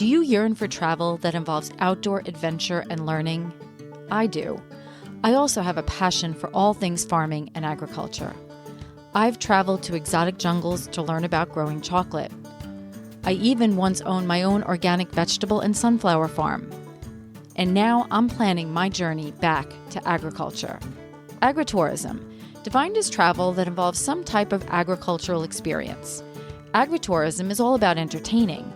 Do you yearn for travel that involves outdoor adventure and learning? I do. I also have a passion for all things farming and agriculture. I've traveled to exotic jungles to learn about growing chocolate. I even once owned my own organic vegetable and sunflower farm. And now I'm planning my journey back to agriculture. Agritourism, defined as travel that involves some type of agricultural experience. Agritourism is all about entertaining.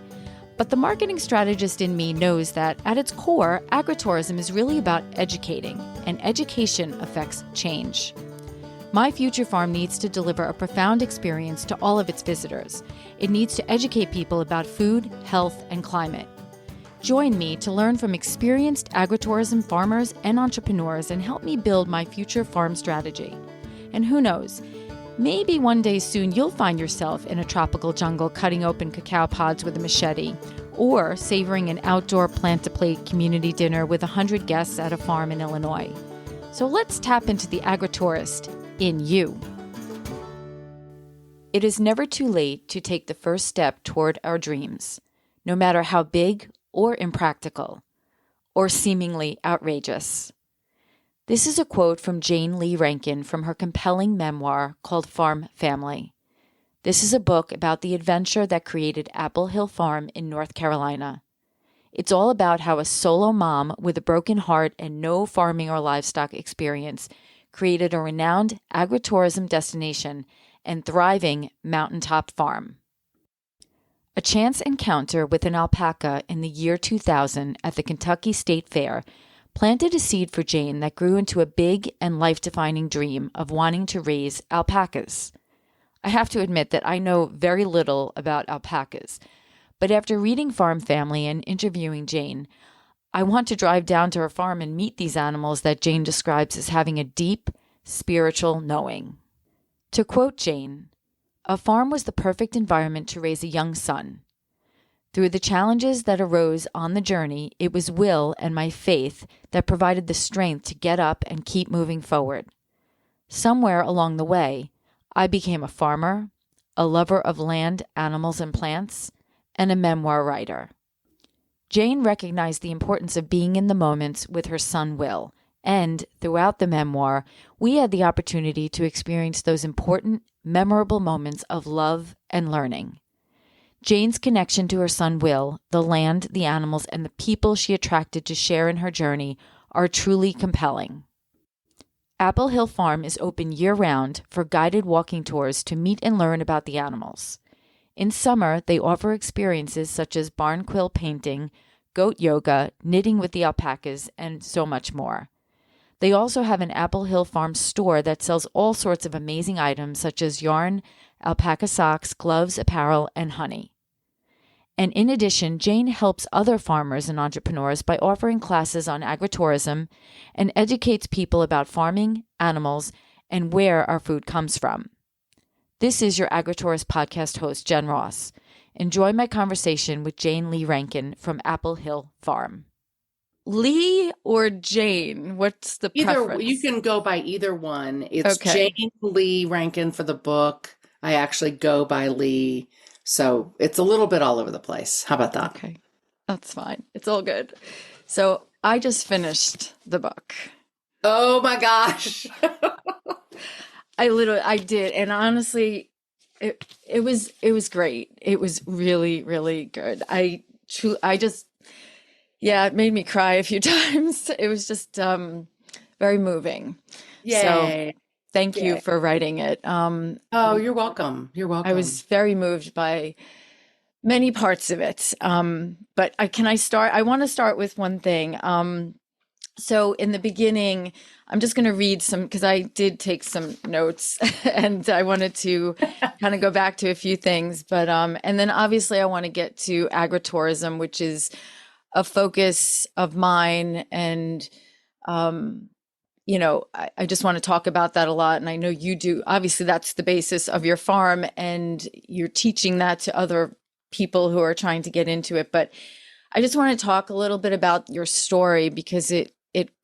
But the marketing strategist in me knows that at its core, agritourism is really about educating, and education affects change. My future farm needs to deliver a profound experience to all of its visitors. It needs to educate people about food, health, and climate. Join me to learn from experienced agritourism farmers and entrepreneurs and help me build my future farm strategy. And who knows, maybe one day soon you'll find yourself in a tropical jungle cutting open cacao pods with a machete, or savoring an outdoor plant-to-plate community dinner with 100 guests at a farm in Illinois. So let's tap into the agritourist in you. It is never too late to take the first step toward our dreams, no matter how big or impractical, or seemingly outrageous. This is a quote from Jane Lee Rankin from her compelling memoir called Farm Family. This is a book about the adventure that created Apple Hill Farm in North Carolina. It's all about how a solo mom with a broken heart and no farming or livestock experience created a renowned agritourism destination and thriving mountaintop farm. A chance encounter with an alpaca in the year 2000 at the Kentucky State Fair planted a seed for Jane that grew into a big and life-defining dream of wanting to raise alpacas. I have to admit that I know very little about alpacas, but after reading Farm Family and interviewing Jane, I want to drive down to her farm and meet these animals that Jane describes as having a deep, spiritual knowing. To quote Jane, "A farm was the perfect environment to raise a young son. Through the challenges that arose on the journey, it was will and my faith that provided the strength to get up and keep moving forward. Somewhere along the way, I became a farmer, a lover of land, animals, and plants, and a memoir writer." Jane recognized the importance of being in the moments with her son Will, and throughout the memoir, we had the opportunity to experience those important, memorable moments of love and learning. Jane's connection to her son Will, the land, the animals, and the people she attracted to share in her journey are truly compelling. Apple Hill Farm is open year-round for guided walking tours to meet and learn about the animals. In summer, they offer experiences such as barn quill painting, goat yoga, knitting with the alpacas, and so much more. They also have an Apple Hill Farm store that sells all sorts of amazing items such as yarn, alpaca socks, gloves, apparel, and honey. And in addition, Jane helps other farmers and entrepreneurs by offering classes on agritourism and educates people about farming, animals, and where our food comes from. This is your Agritourist podcast host, Jen Ross. Enjoy my conversation with Jane Lee Rankin from Apple Hill Farm. Lee or Jane? What's the preference? You can go by either one. It's okay. Jane Lee Rankin for the book. I actually go by Lee. So it's a little bit all over the place. How about that? Okay, that's fine. It's all good. So I just finished the book. Oh my gosh. I did. And honestly, it was great. It was really, really good. It made me cry a few times. It was just very moving. Yay. So thank you for writing it. You're welcome. You're welcome. I was very moved by many parts of it. But I want to start with one thing. So in the beginning, I'm just going to read some, because I did take some notes and I wanted to kind of go back to a few things. But and then obviously I want to get to agritourism, which is a focus of mine. And, I just want to talk about that a lot. And I know you do. Obviously, that's the basis of your farm and you're teaching that to other people who are trying to get into it. But I just want to talk a little bit about your story because it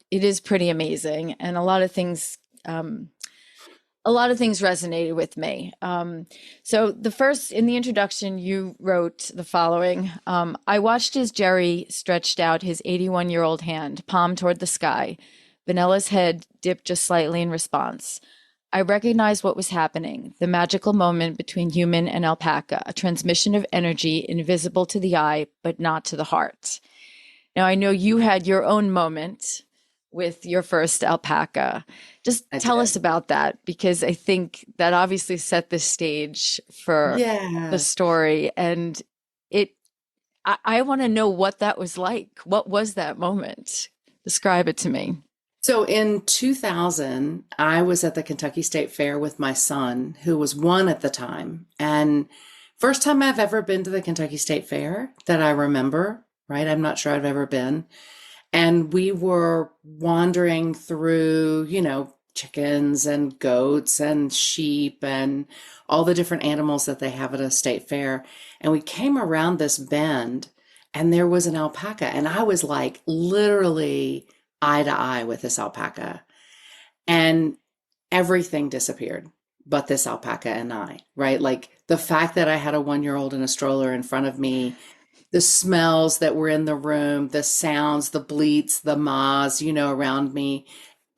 is pretty amazing. And a lot of things A lot of things resonated with me. So the first, in the introduction, you wrote the following. I watched as Jerry stretched out his 81-year-old hand, palm toward the sky. Vanella's head dipped just slightly in response. I recognized what was happening, the magical moment between human and alpaca, a transmission of energy invisible to the eye, but not to the heart. Now, I know you had your own moment with your first alpaca. Just I tell did. us about that, because I think that obviously set the stage for the Yeah. story. And it, I want to know what that was like. What was that moment? Describe it to me. So in 2000, I was at the Kentucky State Fair with my son, who was one at the time. And first time I've ever been to the Kentucky State Fair that I remember, right? I'm not sure I've ever been. And we were wandering through, chickens and goats and sheep and all the different animals that they have at a state fair. And we came around this bend and there was an alpaca. And I was like literally eye to eye with this alpaca. And everything disappeared but this alpaca and I, right? Like the fact that I had a 1 year old in a stroller in front of me, the smells that were in the room, the sounds, the bleats, the mahs, around me,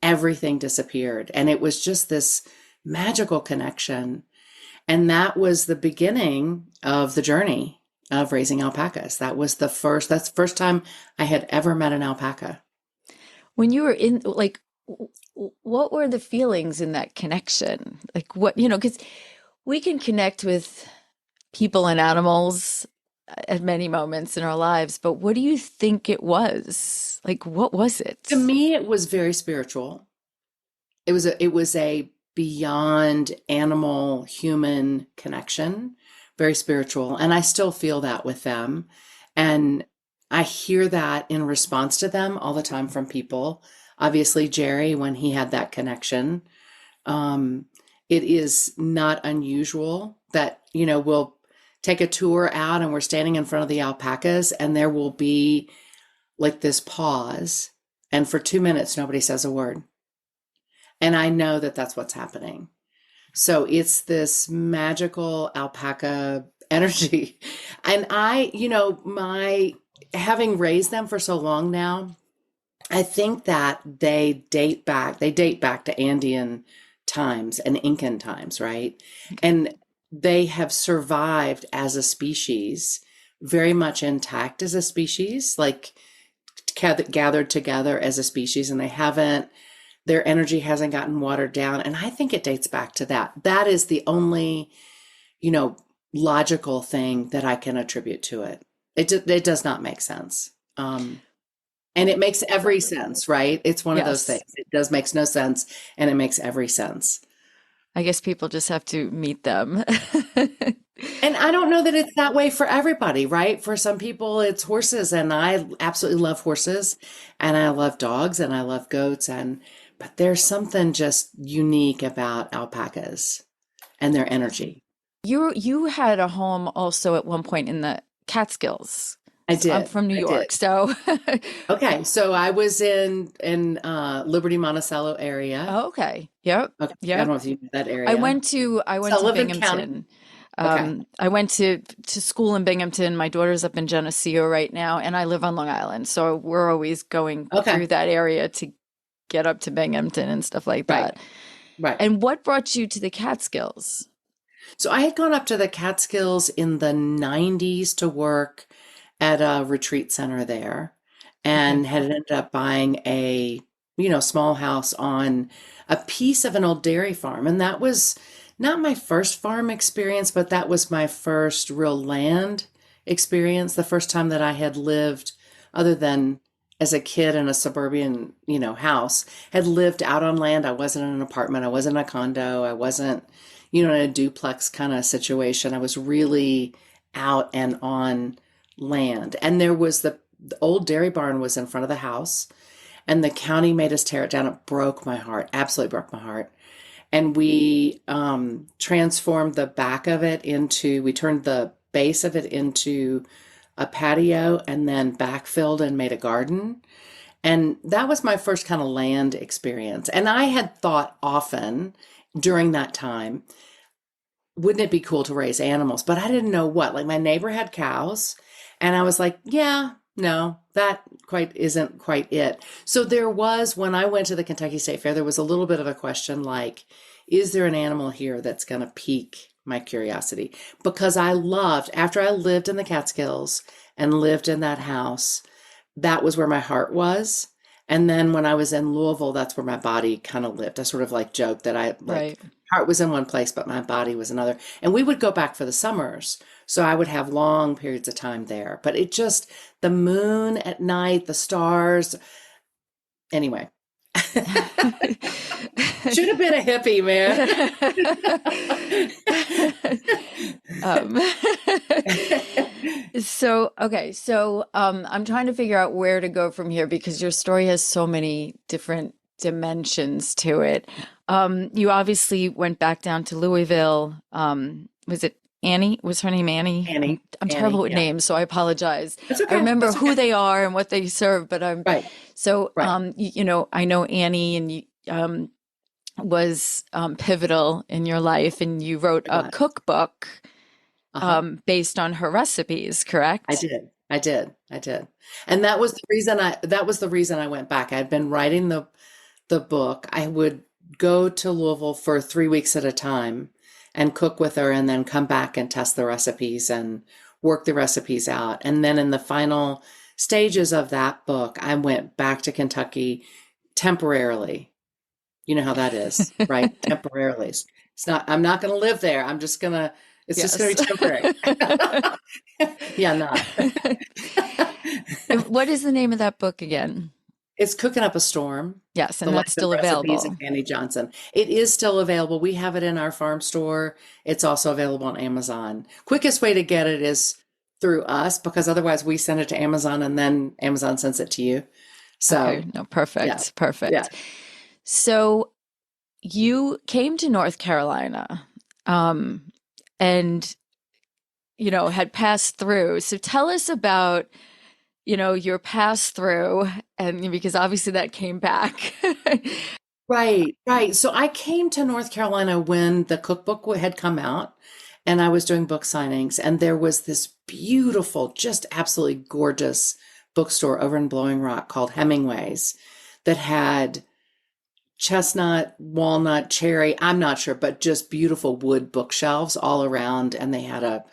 everything disappeared. And it was just this magical connection. And that was the beginning of the journey of raising alpacas. That's the first time I had ever met an alpaca. When you were in, like, what were the feelings in that connection? Like, what, because we can connect with people and animals at many moments in our lives, but what do you think it was? Like, what was To it? me, it was very spiritual. It was a beyond animal human connection, very spiritual. And I still feel that with them. And I hear that in response to them all the time from people. Obviously, Jerry, when he had that connection, um, it is not unusual that, we'll take a tour out and we're standing in front of the alpacas and there will be like this pause. And for 2 minutes, nobody says a word. And I know that that's what's happening. So it's this magical alpaca energy. And my having raised them for so long now, I think that they date back to Andean times and Incan times, right? And they have survived as a species, very much intact as a species, like gathered together as a species, and their energy hasn't gotten watered down. And I think it dates back to that. That is the only, you know, logical thing that I can attribute to it. It does not make sense. And it makes every sense, right? It's one of those things. Yes. It does makes no sense and it makes every sense. I guess people just have to meet them. And I don't know that it's that way for everybody, right? For some people, it's horses, and I absolutely love horses, and I love dogs, and I love goats, but there's something just unique about alpacas and their energy. You had a home also at one point in the Catskills. I So I'm did. from New I did. York, so Okay, so I was in Liberty Monticello area. oh, okay. Yep. Okay, I don't Yep. know if you know that area. I went to Sullivan County. Binghamton. Okay. I went to school in Binghamton. My daughter's up in Geneseo right now, and I live on Long Island. So we're always going Okay. through that area to get up to Binghamton and stuff like Right. that. Right. And what brought you to the Catskills? So I had gone up to the Catskills in the 90s to work at a retreat center there Okay. and had ended up buying a small house on a piece of an old dairy farm. And that was not my first farm experience, but that was my first real land experience. The first time that I had lived, other than as a kid in a suburban house, had lived out on land. I wasn't in an apartment. I wasn't in a condo. I wasn't in a duplex kind of situation. I was really out and on land. And there was the old dairy barn was in front of the house, and the county made us tear it down. It broke my heart, absolutely broke my heart. And we transformed the back of it we turned the base of it into a patio and then backfilled and made a garden. And that was my first kind of land experience. And I had thought often during that time, wouldn't it be cool to raise animals? But I didn't know what. Like my neighbor had cows, and I was like, yeah, no, that quite isn't quite it. So there was, when I went to the Kentucky State Fair, there was a little bit of a question like, is there an animal here that's going to pique my curiosity? Because I loved, after I lived in the Catskills and lived in that house, that was where my heart was. And then when I was in Louisville, that's where my body kind of lived. I sort of like joked that I like Right. heart was in one place, but my body was another. And we would go back for the summers. So I would have long periods of time there. But it just, the moon at night, the stars. Anyway, should have been a hippie, man. Um, I'm trying to figure out where to go from here because your story has so many different dimensions to it. You obviously went back down to Louisville. Was it Annie? Was her name Annie? Annie. I'm Annie, terrible with yeah. names, so I apologize. That's I okay. remember That's who okay. they are and what they serve, but Right. Right. I know Annie and was pivotal in your life, and you wrote It a was. cookbook Uh-huh. based on her recipes, I correct? did. I did. I did. And that was the reason I went back. I'd been writing the book. I would go to Louisville for 3 weeks at a time and cook with her and then come back and test the recipes and work the recipes out. And then in the final stages of that book, I went back to Kentucky temporarily. You know how that is, right? Temporarily. It's not, I'm not going to live there. It's just going Yes. to be temporary. Yeah, not. What is the name of that book again? It's Cooking Up a Storm, Yes, The and Life that's and still Recipes of available. Annie Johnson. It is still available. We have it in our farm store. It's also available on Amazon. Quickest way to get it is through us because otherwise we send it to Amazon and then Amazon sends it to you. Okay, So, no, yeah, perfect, yeah. perfect. So you came to North Carolina, um, and had passed through. So tell us about, your pass through, and because obviously that came back. Right, right. So I came to North Carolina when the cookbook had come out and I was doing book signings, and there was this beautiful, just absolutely gorgeous bookstore over in Blowing Rock called Hemingway's that had chestnut, walnut, cherry, I'm not sure, but just beautiful wood bookshelves all around. And they had a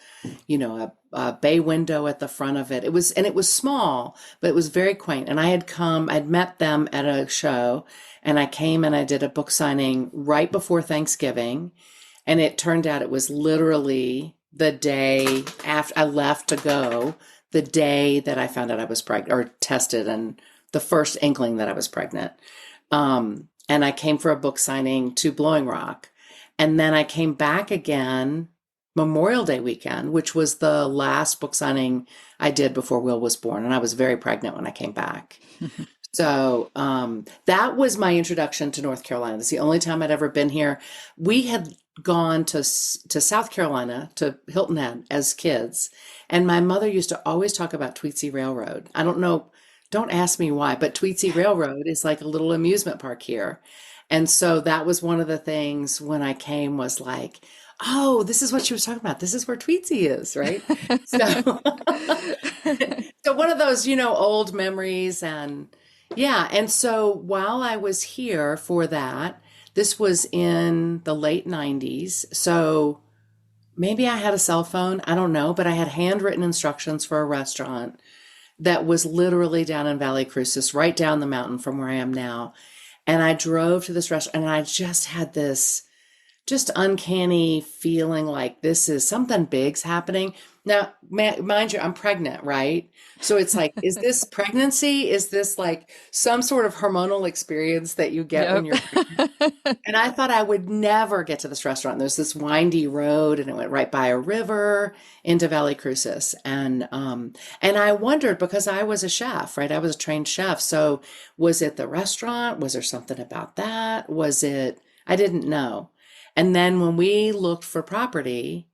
bay window at the front of it. It was small, but it was very quaint. And I'd met them at a show and I came and I did a book signing right before Thanksgiving. And it turned out it was literally the day after I left to go, the day that I found out I was pregnant or tested and the first inkling that I was pregnant. And I came for a book signing to Blowing Rock. And then I came back again Memorial Day weekend, which was the last book signing I did before Will was born. And I was very pregnant when I came back. So that was my introduction to North Carolina. It's the only time I'd ever been here. We had gone to South Carolina, to Hilton Head as kids. And my mother used to always talk about Tweetsie Railroad. I don't know, don't ask me why, but Tweetsie Railroad is like a little amusement park here. And so that was one of the things when I came was like, oh, this is what she was talking about. This is where Tweetsie is, right? So, so one of those, old memories and yeah. And so while I was here for that, this was in the late 90s. So maybe I had a cell phone. I don't know, but I had handwritten instructions for a restaurant that was literally down in Valley Crucis, right down the mountain from where I am now. And I drove to this restaurant and I just had this just uncanny feeling like this is something big's happening. Now, mind you, I'm pregnant, right? So it's like, is this pregnancy? Is this like some sort of hormonal experience that you get when Yep. you're pregnant? And I thought I would never get to this restaurant. There's this windy road and it went right by a river into Valley Crucis. And I wondered because I was a chef, right? I was a trained chef. So was it the restaurant? Was there something about that? I didn't know. And then when we looked for property,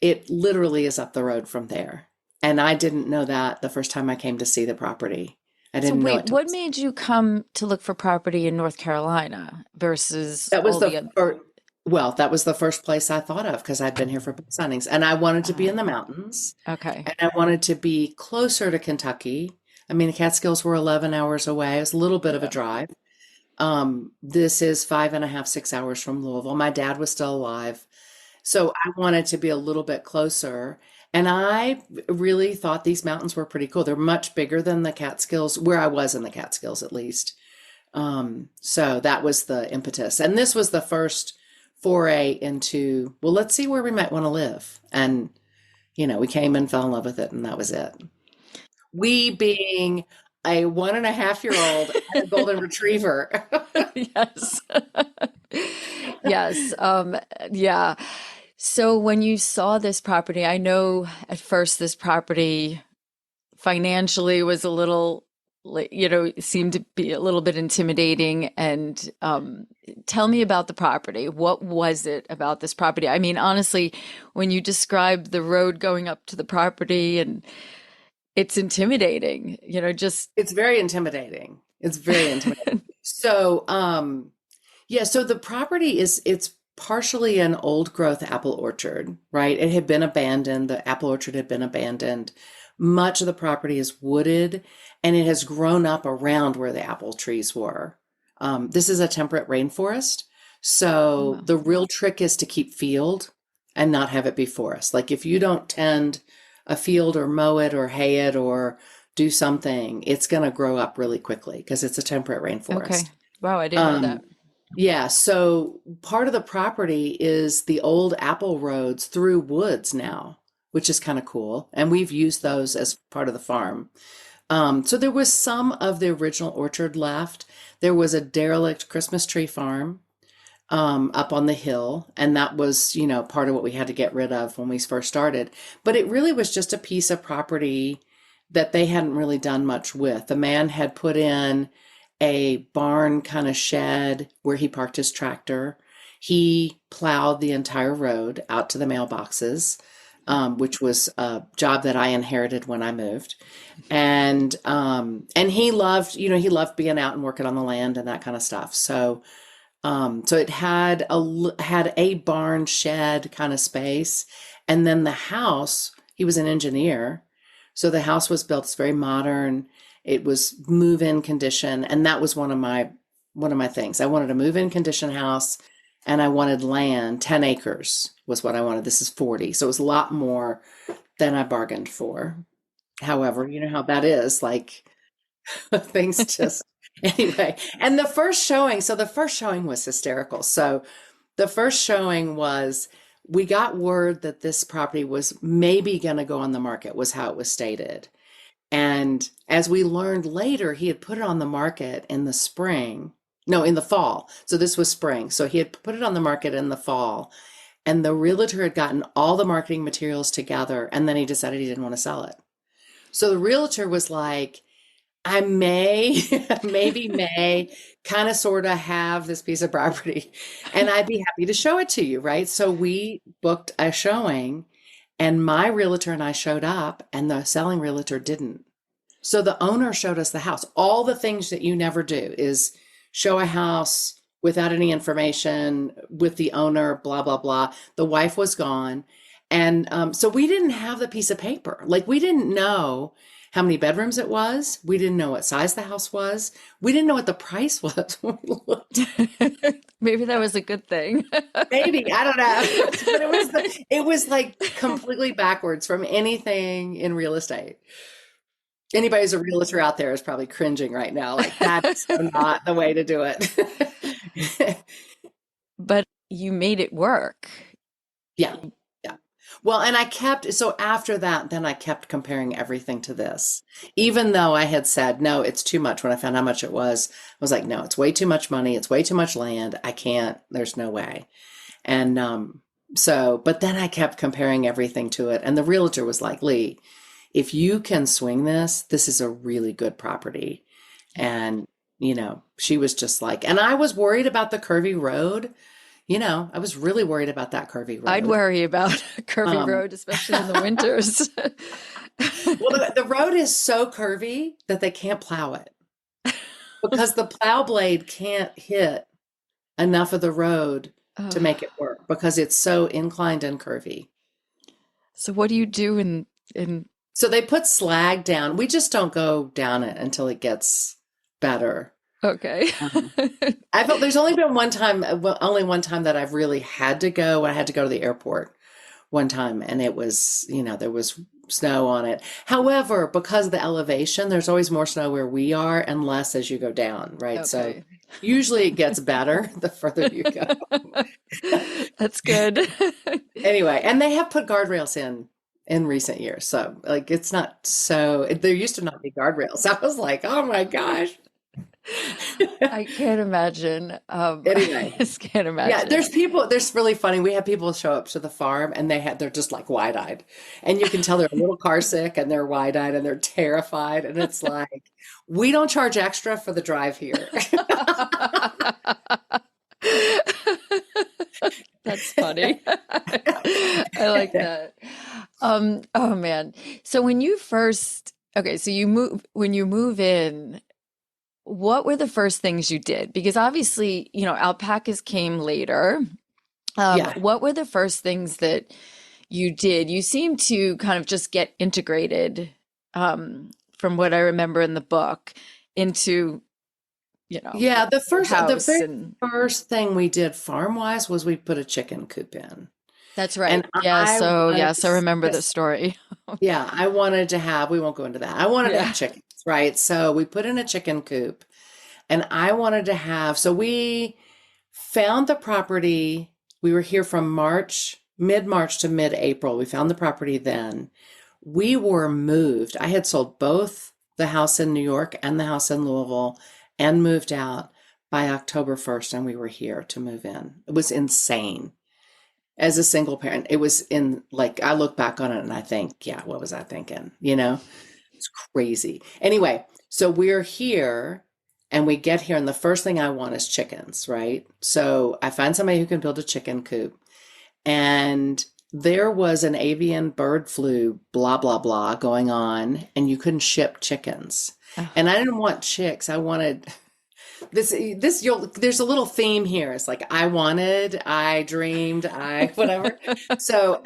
it literally is up the road from there. And I didn't know that the first time I came to see the property. I So didn't know wait, it till what made you come to look for property in North Carolina versus that was all the the other? first. Well, that was the first place I thought of because I'd been here for book signings, and I wanted to be in Uh, the mountains, okay. and I wanted to be closer to Kentucky. I mean, the Catskills were 11 hours away. It was a little bit of a Yeah. drive. This is 5.5, 6 hours from Louisville. My dad was still alive. So I wanted to be a little bit closer. And I really thought these mountains were pretty cool. They're much bigger than the Catskills, where I was in the Catskills at least. So that was the impetus. And this was the first foray into, well, let's see where we might want to live. And, we came and fell in love with it, and that was it. We being a 1.5-year-old and a golden retriever. Yes. Yes. Yeah. So when you saw this property, I know at first this property financially was a little, it seemed to be a little bit intimidating. And tell me about the property. What was it about this property? I mean, honestly, when you described the road going up to the property, and it's intimidating, just It's very intimidating. It's very intimidating. So, yeah, so the property it's partially an old growth apple orchard, right? It had been abandoned. The apple orchard had been abandoned. Much of the property is wooded and it has grown up around where the apple trees were. This is a temperate rainforest. oh, So wow. the real trick is to keep field and not have it be forest. Like if you don't tend a field or mow it or hay it or do something, it's going to grow up really quickly because it's a temperate Okay. rainforest. Wow, I didn't know that. Um, yeah, so part of the property is the old apple roads through woods now, which is kind of cool. And we've used those as part of the farm. So there was some of the original orchard left. There was a derelict Christmas tree farm up on the hill, and that was, part of what we had to get rid of when we first started. But it really was just a piece of property that they hadn't really done much with. The man had put in a barn kind of shed where he parked his tractor. He plowed the entire road out to the mailboxes, which was a job that I inherited when I moved. And he loved being out and working on the land and that kind of stuff. So it had a barn shed kind of space, and then the house. He was an engineer, so the house was built. It's very modern. It was move-in condition, and that was one of my things. I wanted a move-in condition house, and I wanted land. 10 acres was what I wanted. This is 40, so it was a lot more than I bargained for. However, you know how that is. Like things just anyway. And the first showing was hysterical. So the first showing was we got word that this property was maybe going to go on the market, was how it was stated. And as we learned later, he had put it on the market in the spring. No, in the fall. So this was spring. So he had put it on the market in the fall, and the realtor had gotten all the marketing materials together, and then he decided he didn't want to sell it. So the realtor was like, I may, maybe may kind of sort of have this piece of property and I'd be happy to show it to you, right? So we booked a showing and my realtor and I showed up and the selling realtor didn't. So the owner showed us the house. All the things that you never do is show a house without any information with the owner, blah, blah, blah. The wife was gone. And so we didn't have the piece of paper. Like we didn't know how many bedrooms it was. We didn't know what size the house was. We didn't know what the price was when we looked. Maybe that was a good thing. Maybe, I don't know. But it was like completely backwards from anything in real estate. Anybody who's a realtor out there is probably cringing right now. Like that's not the way to do it. But you made it work. Yeah. Yeah. Well, and so after that, then I kept comparing everything to this. Even though I had said, no, it's too much when I found how much it was, I was like, no, it's way too much money. It's way too much land. I can't, there's no way. And but then I kept comparing everything to it. And the realtor was like, Lee, if you can swing this, this is a really good property. And, she was just like, and I was worried about the curvy road. I was really worried about that curvy I'd road. worry about a curvy Um, road, especially in the winters. well, the road is so curvy that they can't plow it because the plow blade can't hit enough of the road to Oh. make it work because it's so inclined and curvy. So what do you do in So they put slag down. We just don't go down it until it gets better. okay. Um, I felt there's only been one time, well, only one time that I've really had to go. I had to go to the airport one time, and it was, there was snow on it. However, because of the elevation, there's always more snow where we are and less as you go down, right? So Okay. usually it gets better the further you go. That's good. Anyway, and they have put guardrails in recent years. So like it's not so there used to not be guardrails. I was like, oh my gosh. I can't imagine. I Anyway, just can't yeah, imagine. there's really funny. We have people show up to the farm and they're just like wide-eyed. And you can tell they're a little car sick and they're wide-eyed and they're terrified. And it's like, we don't charge extra for the drive here. That's funny. I like that. Oh man. So so when you move in, what were the first things you did? Because obviously, alpacas came later. Yeah. What were the first things that you did? You seem to kind of just get integrated, from what I remember in the book, into, Yeah, your the house. very And first thing we did farm-wise was we put a chicken coop in. that's And right. Yeah. I So yes, I was remember the just story. Yeah, I wanted to have, we won't go into that. I wanted to have Yeah. chickens, right? So we put in a chicken coop and I wanted to have, so we found the property. We were here from mid-March to mid-April. We found the property then. We were moved. I had sold both the house in New York and the house in Louisville and moved out by October 1st, and we were here to move in. It was insane as a single parent. It was like, I look back on it and I think, yeah, what was I thinking? It's crazy. Anyway, so we're here and we get here, and the first thing I want is chickens, right? So I find somebody who can build a chicken coop. And there was an avian bird flu, blah, blah, blah, going on, and you couldn't ship chickens. And I didn't want chicks. I wanted there's a little theme here. It's like I dreamed, I whatever. So,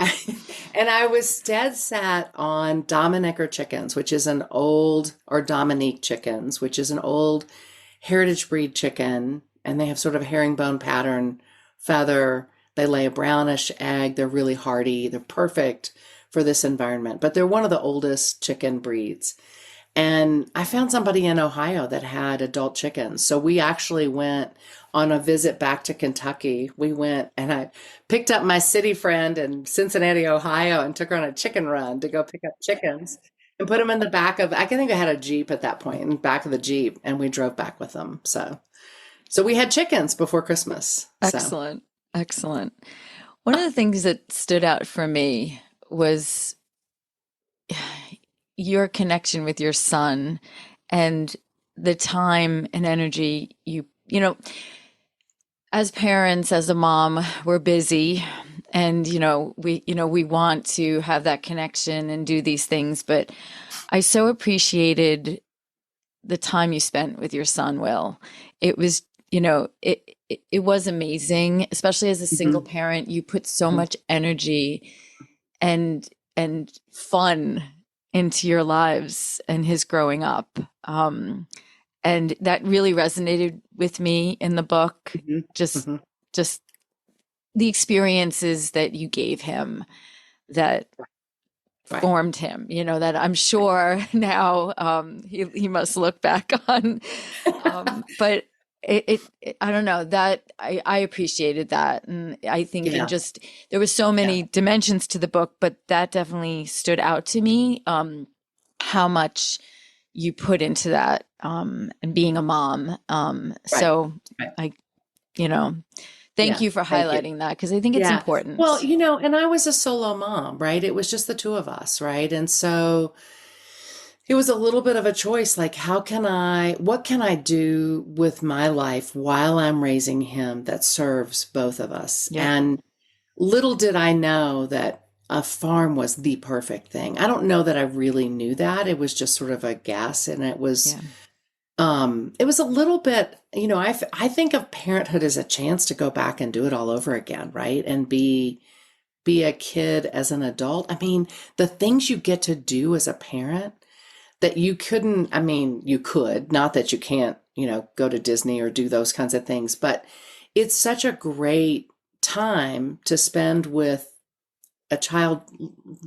and I was dead set on Dominicker chickens, which is an old, or Dominique chickens, which is an old heritage breed chicken, and they have sort of a herringbone pattern feather. They lay a brownish egg. They're really hardy. They're perfect for this environment, but they're one of the oldest chicken breeds. And I found somebody in Ohio that had adult chickens. So we actually went on a visit back to Kentucky. We went and I picked up my city friend in Cincinnati, Ohio, and took her on a chicken run to go pick up chickens and put them in the back of, I think I had a Jeep at that point, in the back of the Jeep, and we drove back with them. So we had chickens before Christmas. So Excellent. Excellent. One of the things that stood out for me was your connection with your son and the time and energy as parents, as a mom, we're busy, and we want to have that connection and do these things, but I so appreciated the time you spent with your son, Will. It was, it was amazing, especially as a single mhm, parent. You put so mhm, much energy and fun into your lives and his growing up. And that really resonated with me in the book. mhm, Just mhm. just the experiences that you gave him that Right. formed him, that I'm sure now, he must look back on. But I don't know, that I appreciated that. And I think Yeah. there was so Yeah. many dimensions to the book, but that definitely stood out to me, how much you put into that, and being a mom. Right. So Right. I, you know, thank Yeah. you for Thank you. highlighting that, because I think it's Yeah. Well, important. and I was a solo mom, right? It was just the two of us, right? And so it was a little bit of a choice, like, what can I do with my life while I'm raising him that serves both of us? Yep. And little did I know that a farm was the perfect thing. I don't know that I really knew that. It was just sort of a guess, and it was Yeah. It was a little bit, I think of parenthood as a chance to go back and do it all over again, right? And be a kid as an adult. I mean, the things you get to do as a parent that you couldn't, I mean, you could, not that you can't, go to Disney or do those kinds of things, but it's such a great time to spend with a child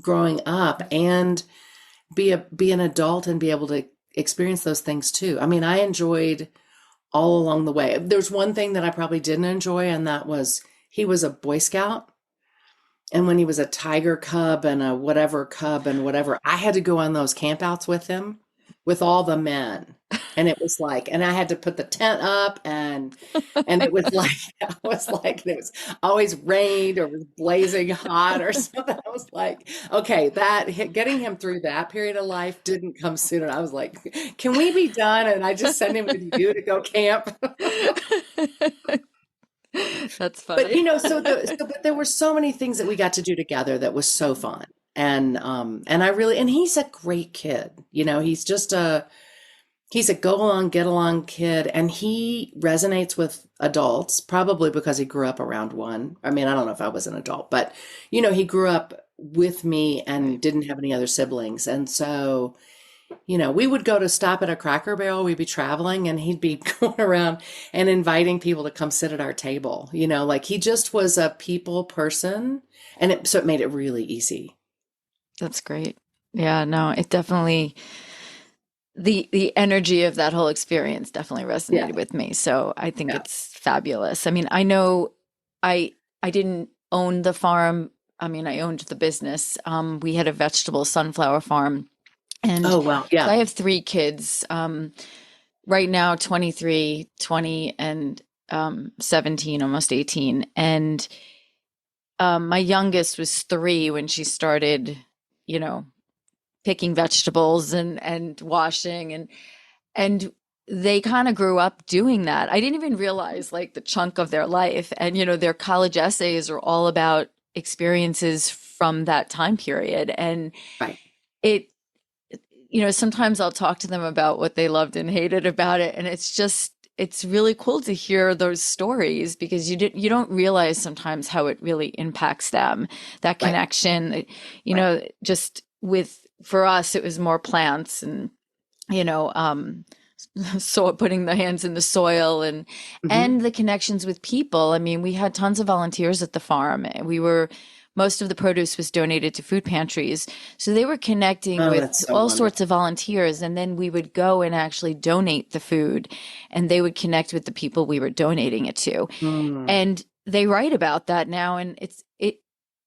growing up and be an adult and be able to experience those things too. I mean, I enjoyed all along the way. There's one thing that I probably didn't enjoy, and that was he was a Boy Scout. And when he was a tiger cub and a whatever cub and whatever, I had to go on those campouts with him, with all the men. And it was like, and I had to put the tent up and it was like, I was like, it was always rained or was blazing hot or something. I was like, okay, getting him through that period of life didn't come soon. And I was like, can we be done? And I just send him with you to go camp. That's But funny. but there were so many things that we got to do together that was so fun. And I really, and he's a great kid. He's a go along, get along kid, and he resonates with adults, probably because he grew up around one. I mean, I don't know if I was an adult, but he grew up with me and Right. didn't have any other siblings. And so, we would go to stop at a Cracker Barrel. We'd be traveling and he'd be going around and inviting people to come sit at our table. Like he just was a people person. And so it made it really easy. That's great. Yeah, no, it definitely the energy of that whole experience definitely Yeah. resonated with me. So I think Yeah. it's fabulous. I mean, I know I didn't own the farm. I mean, I owned the business. We had a vegetable sunflower farm. And Oh, well, so yeah. I have three kids. Right now, 23, 20, and 17, almost 18. And my youngest was 3 when she started, you know, picking vegetables and washing and they kind of grew up doing that. I didn't even realize like the chunk of their life and their college essays are all about experiences from that time period and Right. it sometimes I'll talk to them about what they loved and hated about it and it's really cool to hear those stories because you don't realize sometimes how it really impacts them, that Right. connection, Right. just with for us it was more plants and you know um so putting the hands in the soil Hmm. and the connections with people. I mean, we had tons of volunteers at the farm. Most of the produce was donated to food pantries. So they were connecting Oh, with that's so all sorts of wonderful. volunteers. And then we would go and actually donate the food and they would connect with the people we were donating it to. Mm, And they write about that now. And it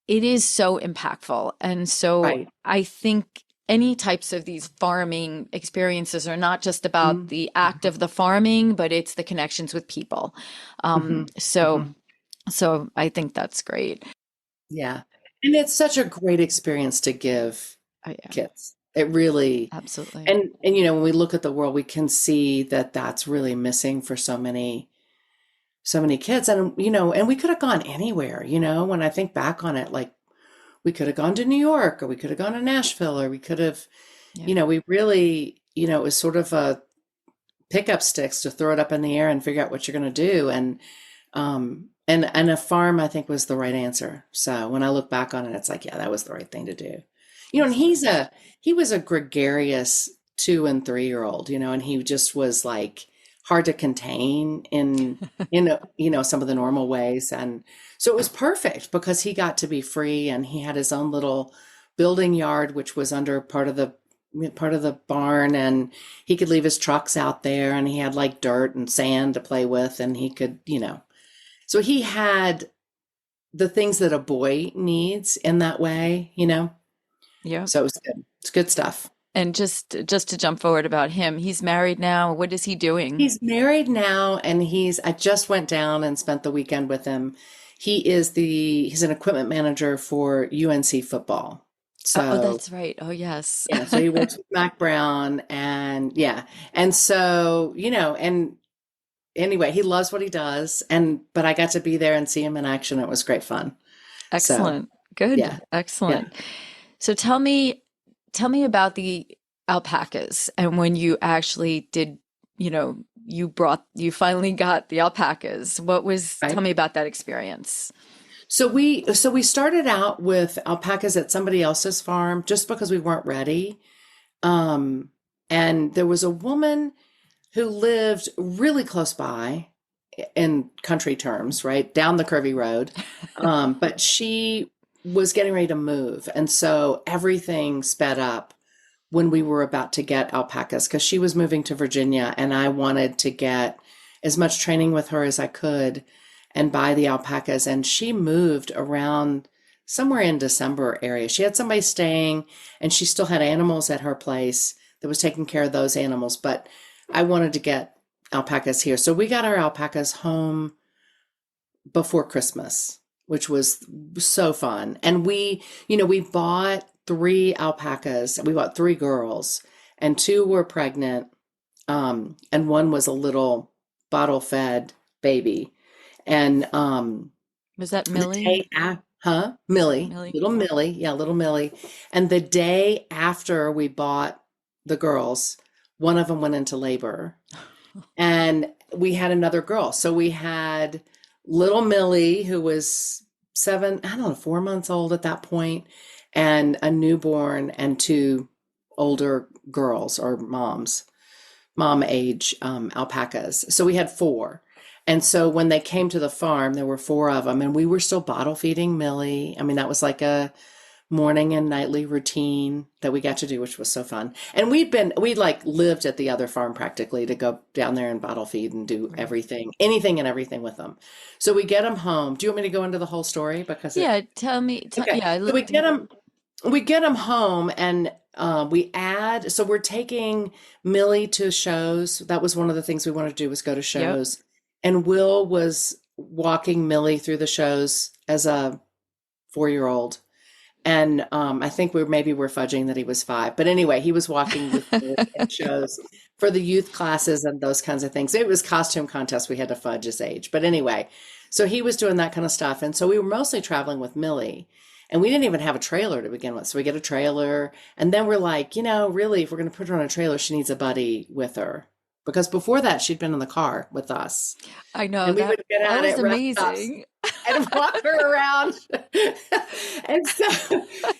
is so impactful. And so right. I think any types of these farming experiences are not just about Mm, the act of the farming, but it's the connections with people. hmm. Um, Hmm. so, so I think that's great. Yeah. And it's such a great experience to give Yeah, kids. It really, absolutely. and when we look at the world, we can see that that's really missing for so many kids. And we could have gone anywhere, when I think back on it, like we could have gone to New York or we could have gone to Nashville or we could have, Yeah. we really, it was sort of a pickup sticks to throw it up in the air and figure out what you're going to do. And a farm, I think, was the right answer. So when I look back on it, it's like, yeah, that was the right thing to do. And That's great. he was a gregarious 2 and 3 year old, and he just was like hard to contain in some of the normal ways. And so it was perfect because he got to be free and he had his own little building yard, which was under part of the barn, and he could leave his trucks out there and he had like dirt and sand to play with and he could, so he had the things that a boy needs in that way. Yeah. So it was good. It's good stuff. And just to jump forward about him, he's married now. What is he doing? He's married now and I just went down and spent the weekend with him. He's an equipment manager for UNC football. Oh, So that's right. Oh, yes. yeah, so he works with Mac Brown and yeah. And so, and anyway, he loves what he does. But I got to be there and see him in action. It was great fun. So Excellent. Good. yeah, yeah. Excellent. So tell me about the alpacas and when you actually did you finally got the alpacas. Tell Right. me about that experience. So we started out with alpacas at somebody else's farm just because we weren't ready. Um, and there was a woman who lived really close by in country terms, right down the curvy road. But she was getting ready to move. And so everything sped up when we were about to get alpacas because she was moving to Virginia and I wanted to get as much training with her as I could and buy the alpacas. And she moved around somewhere in December area. She had somebody staying and she still had animals at her place that was taking care of those animals. But I wanted to get alpacas here. So we got our alpacas home before Christmas, which was so fun. And we bought three alpacas. We bought three girls, and two were pregnant, and one was a little bottle-fed baby. And Was that the day Millie? Millie, Millie? little Millie, yeah, little Millie. And the day after we bought the girls, one of them went into labor, and we had another girl. So we had little Millie, who was seven, I don't know, 4 months old at that point, and a newborn and two older girls or mom age alpacas. So we had four. And so when they came to the farm, there were four of them, and we were still bottle feeding Millie. I mean, that was like a morning and nightly routine that we got to do, which was so fun. And we like lived at the other farm practically to go down there and bottle feed and do Right. everything, anything and everything with them. So we get them home. Do you want me to go into the whole story? Yeah, tell me. Okay. Yeah, I So looked. we get them home and so we're taking Millie to shows. That was one of the things we wanted to do was go to Yep. shows. And Will was walking Millie through the shows as a 4-year-old. And I think we're fudging that he was 5. But anyway, he was walking with Millie in shows for the youth classes and those kinds of things. It was costume contest. We had to fudge his age. But anyway, so he was doing that kind of stuff. And so we were mostly traveling with Millie. And we didn't even have a trailer to begin with. So we get a trailer. And then we're like, really, if we're going to put her on a trailer, she needs a buddy with her. Because before that, she'd been in the car with us. I know And we that would get that out was at rest stops amazing. and walk her around. And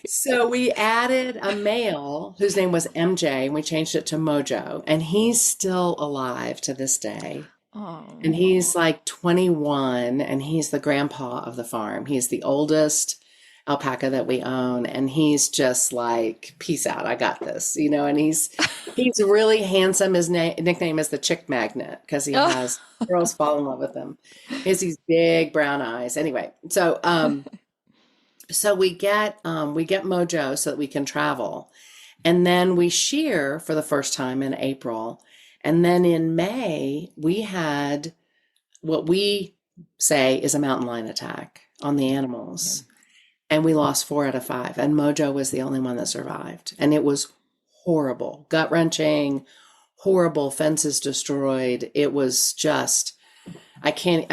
so we added a male whose name was MJ, and we changed it to Mojo. And he's still alive to this day. And Oh, he's like 21, and he's the grandpa of the farm. He's the oldest alpaca that we own, and he's just like, peace out, I got this, and he's really handsome. His nickname is the Chick Magnet because he has girls fall in love with him. He has these big brown eyes. Anyway, so we get Mojo so that we can travel. And then we shear for the first time in April. And then in May, we had what we say is a mountain lion attack on the yeah. animals. And we lost 4 out of 5. And Mojo was the only one that survived. And it was horrible, gut wrenching, horrible, fences destroyed. It was just, anyway,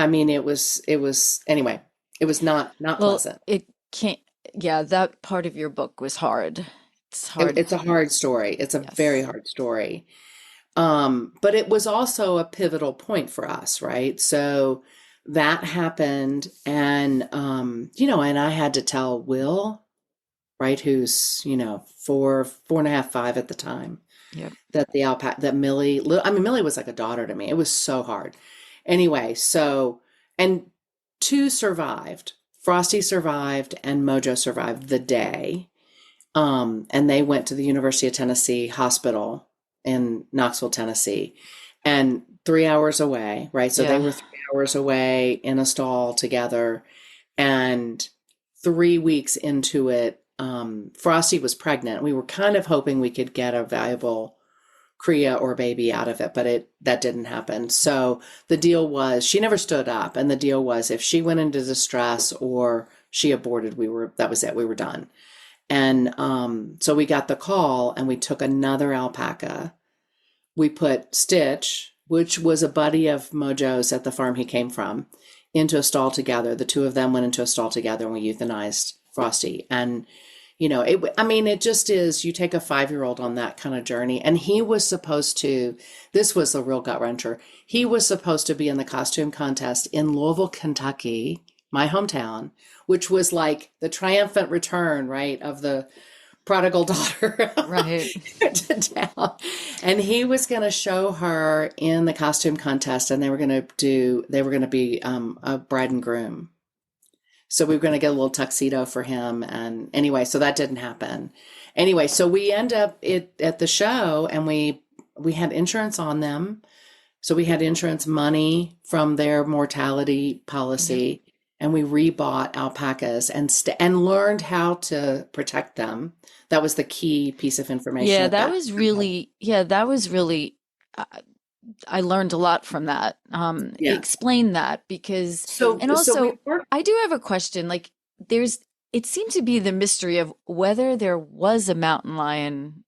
it was not Well, pleasant. it can't. Yeah, that part of your book was hard. It's hard. It's a hard story. It's a very Yes. hard story. But it was also a pivotal point for us, right? So that happened, and and I had to tell Will, right, who's 4.5, 5 at the time, Yep. that Millie, I mean, Millie was like a daughter to me. It was so hard. Anyway, and two survived. Frosty survived, and Mojo survived the day. And they went to the University of Tennessee Hospital in Knoxville, Tennessee, and 3 hours away, right? So they Yeah. were 3 hours away in a stall together. And 3 weeks into it, Frosty was pregnant. We were kind of hoping we could get a valuable cria or baby out of it, but that didn't happen. So the deal was she never stood up, and the deal was if she went into distress or she aborted, that was it. We were done. And so we got the call and we took another alpaca. We put Stitch, which was a buddy of Mojo's at the farm he came from, into a stall together. The two of them went into a stall together and we euthanized Frosty. And, I mean, it just is, you take a 5-year-old on that kind of journey. And he was supposed to, this was a real gut wrencher. He was supposed to be in the costume contest in Louisville, Kentucky, my hometown, which was like the triumphant return, right, of the prodigal daughter Right. to town. And he was going to show her in the costume contest, and they were going to be a bride and groom. So we were going to get a little tuxedo for him. And anyway, so that didn't happen. Anyway, so we end up at the show, and we had insurance on them. So we had insurance money from their mortality policy, and we rebought alpacas and learned how to protect them. That was the key piece of information Yeah, at that that was time. really, uh, I learned a lot from that. Yeah. Explain that because, So and so we also, worked. I do have a question. Like, it seemed to be the mystery of whether there was a mountain lion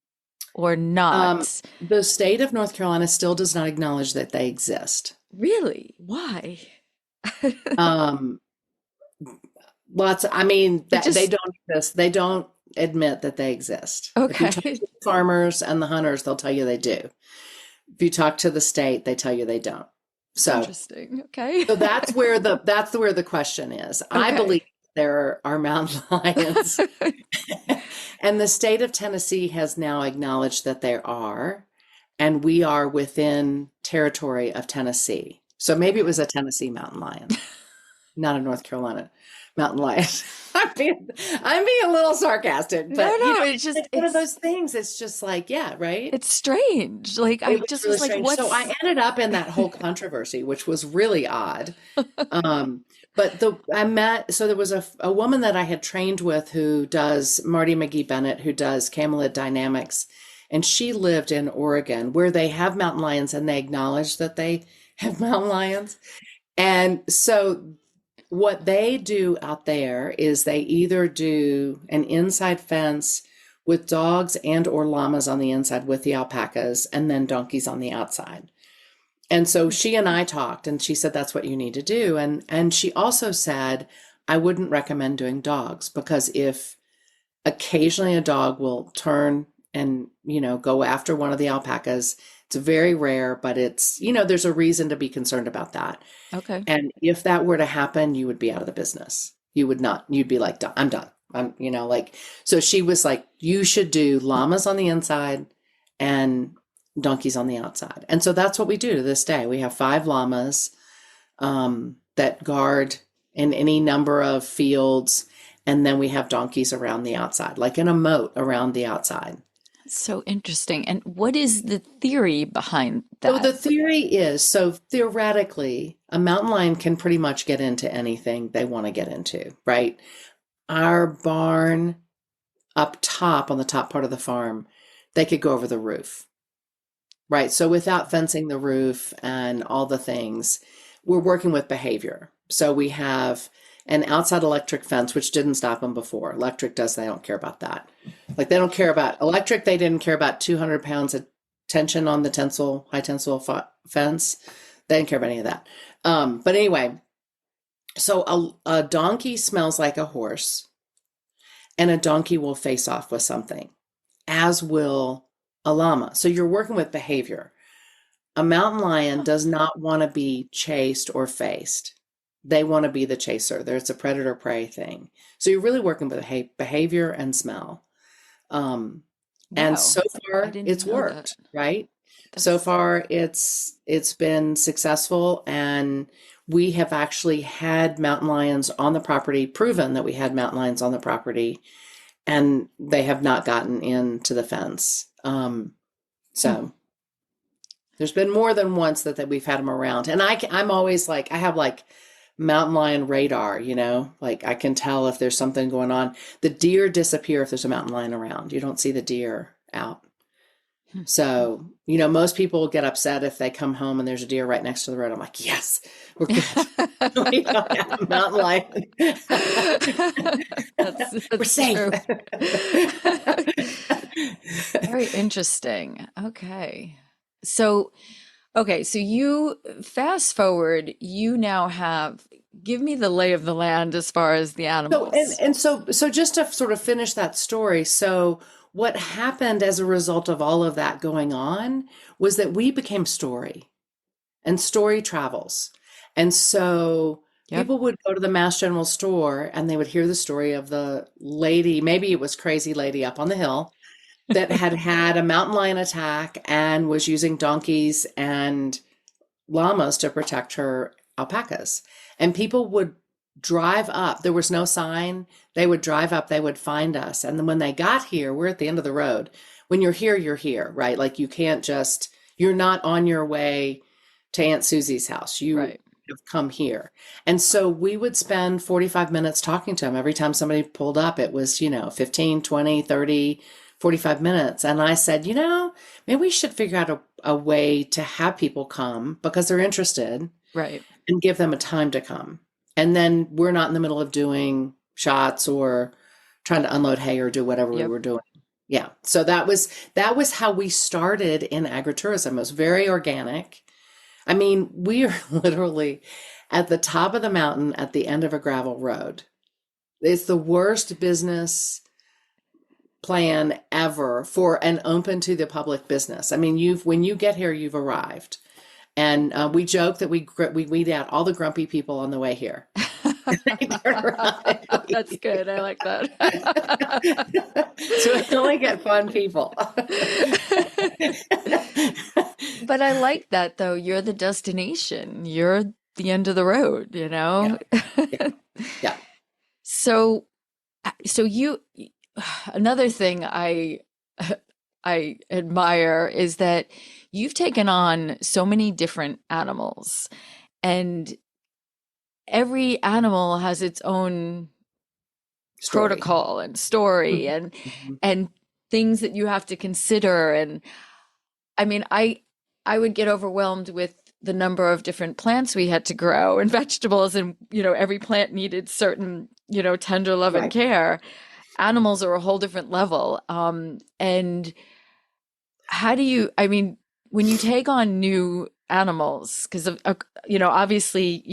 or Um, not. the state of North Carolina still does not acknowledge that they exist. Really? Why? Um, I mean, It that they just, don't exist. They don't admit that they exist. If you talk to okay. the farmers and the hunters, they'll tell you they do. If you talk to the state, they tell you they don't. So, Interesting. Okay. so that's where the question is. I believe Okay. there are mountain lions, and the state of Tennessee has now acknowledged that there are, and we are within territory of Tennessee. So maybe it was a Tennessee mountain lion, not a North Carolina mountain lion. I'm being a little sarcastic, No, but no, it's just it's one of those things. It's just like, yeah, right. it's strange. Like I It was just really was like, strange. So I what's ended up in that whole controversy, which was really odd. But I met, so there was a woman that I had trained with who does, Marty McGee Bennett, who does camelid dynamics. And she lived in Oregon where they have mountain lions and they acknowledge that they have mountain lions. And so what they do out there is they either do an inside fence with dogs and or llamas on the inside with the alpacas and then donkeys on the outside. And so she and I talked, and she said that's what you need to do. And she also said I wouldn't recommend doing dogs because if occasionally a dog will turn and go after one of the alpacas, it's very rare, but it's there's a reason to be concerned about that. okay? And if that were to happen, you would be out of the business. You would not, you'd be like, I'm done. Like, so she was like, you should do llamas on the inside and donkeys on the outside. And so that's what we do to this day. We have 5 llamas that guard in any number of fields. And then we have donkeys around the outside, like in a moat around the outside. So interesting. And what is the theory behind So that? the theory is, so theoretically, a mountain lion can pretty much get into anything they want to get into, right? Our barn up top on the top part of the farm, they could go over the roof, right? So without fencing the roof and all the things, we're working with behavior. So we have an outside electric fence, which didn't stop them before. Electric does, they don't care about that. Like they don't care about electric, they didn't care about 200 pounds of tension on the high tensile fence. They didn't care about any of that. But anyway, so a donkey smells like a horse, and a donkey will face off with something, as will a llama. So you're working with behavior. A mountain lion Huh. does not want to be chased or faced. They want to be the chaser. There's a predator prey thing. So you're really working with behavior and smell. Um, and Wow. so I far didn't it's know that. worked, right? So That's far it's been successful, and we have actually had mountain lions on the property, proven that we had mountain lions on the property, and they have not gotten into the fence. hmm. So there's been more than once that we've had them around, and I'm always like I have like mountain lion radar, like I can tell if there's something going on. The deer disappear if there's a mountain lion around. You don't see the deer out. Hmm. So, most people get upset if they come home and there's a deer right next to the road. I'm like, yes, we're good. We don't have a mountain lion. We're That's safe. true. Very interesting. Okay. So, okay, so you fast forward, you now have give me the lay of the land as far as the So animals. so just to sort of finish that story, so what happened as a result of all of that going on was that we became story, and story travels. And so Yep. people would go to the Mass General store and they would hear the story of the lady, maybe it was crazy lady up on the hill that had had a mountain lion attack and was using donkeys and llamas to protect her alpacas. And people would drive up. There was no sign. They would drive up, they would find us. And then when they got here, we're at the end of the road. When you're here, right? Like you can't just, you're not on your way to Aunt Susie's house. You Right. have come here. And so we would spend 45 minutes talking to them. Every time somebody pulled up, it was, 15, 20, 30, 45 minutes. And I said, maybe we should figure out a way to have people come because they're interested Right. and give them a time to come. And then we're not in the middle of doing shots or trying to unload hay or do whatever we Yep. were doing. Yeah. So that was how we started in agritourism. It was very organic. I mean, we are literally at the top of the mountain at the end of a gravel road. It's the worst business plan ever for an open to the public business. I mean, when you get here, you've arrived. And we joke that we weed out all the grumpy people on the way here. They turn around and That's good. I like that. so we only get fun people. But I like that though. You're the destination. You're the end of the road, you Yeah, know? yeah, yeah. So, so you, another thing I admire is that you've taken on so many different animals, and every animal has its own Story. protocol and story Mhm, and mhm. and things that you have to consider. And I mean, I would get overwhelmed with the number of different plants we had to grow and vegetables, and every plant needed certain tender love and Right. care. Animals are a whole different level. And how do you, I mean, when you take on new animals, because obviously,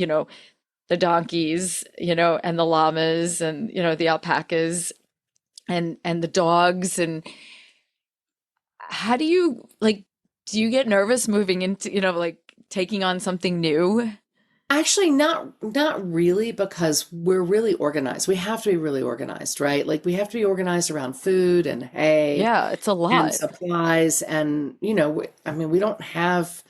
the donkeys, and the llamas, and the alpacas, and the dogs, and how do you like, do you get nervous moving into, like taking on something new? Actually, not really, because we're really organized. We have to be really organized, right? Like we have to be organized around food and hay Yeah, it's a and lot. supplies, and I mean, we don't have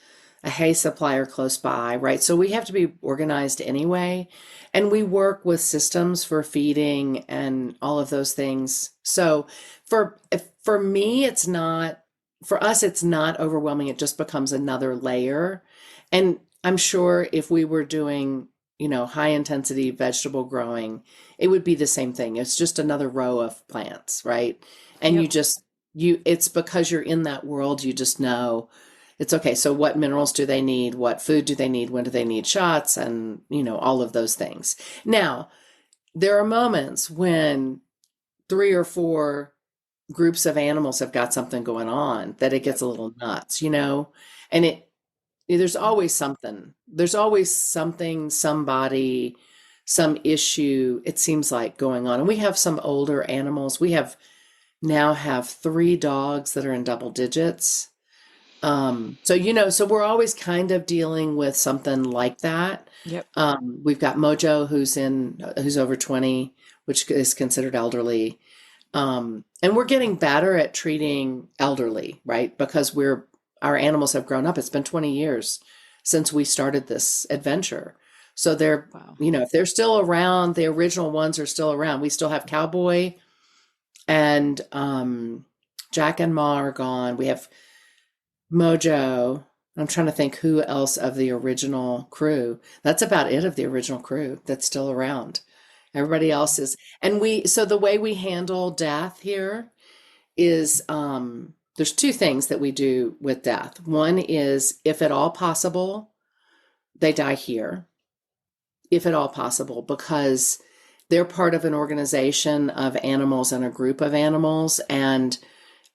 a hay supplier close by, right? So we have to be organized anyway, and we work with systems for feeding and all of those things. So for me, it's not, for us, it's not overwhelming. It just becomes another layer. And I'm sure if we were doing, high intensity vegetable growing, it would be the same thing. It's just another row of plants, right? And Yep. it's because you're in that world, you just know it's okay. So what minerals do they need? What food do they need? When do they need shots? And, all of those things. Now, there are moments when three or four groups of animals have got something going on that it Yep. gets a little nuts, and there's always something. There's always something, somebody, some issue, it seems like, going on. And we have some older animals. We now have 3 dogs that are in double digits. So we're always kind of dealing with something like that. Yep. We've got Mojo who's over 20, which is considered elderly. And we're getting better at treating elderly, right? Because our animals have grown up. It's been 20 years since we started this adventure. So Wow. if they're still around, the original ones are still around. We still have Cowboy and Jack and Ma are gone. We have Mojo. I'm trying to think who else of the original crew. That's about it of the original crew that's still around. Everybody else is, so the way we handle death here is there's 2 things that we do with death. One is, if at all possible, they die here, if at all possible, because they're part of an organization of animals and a group of animals and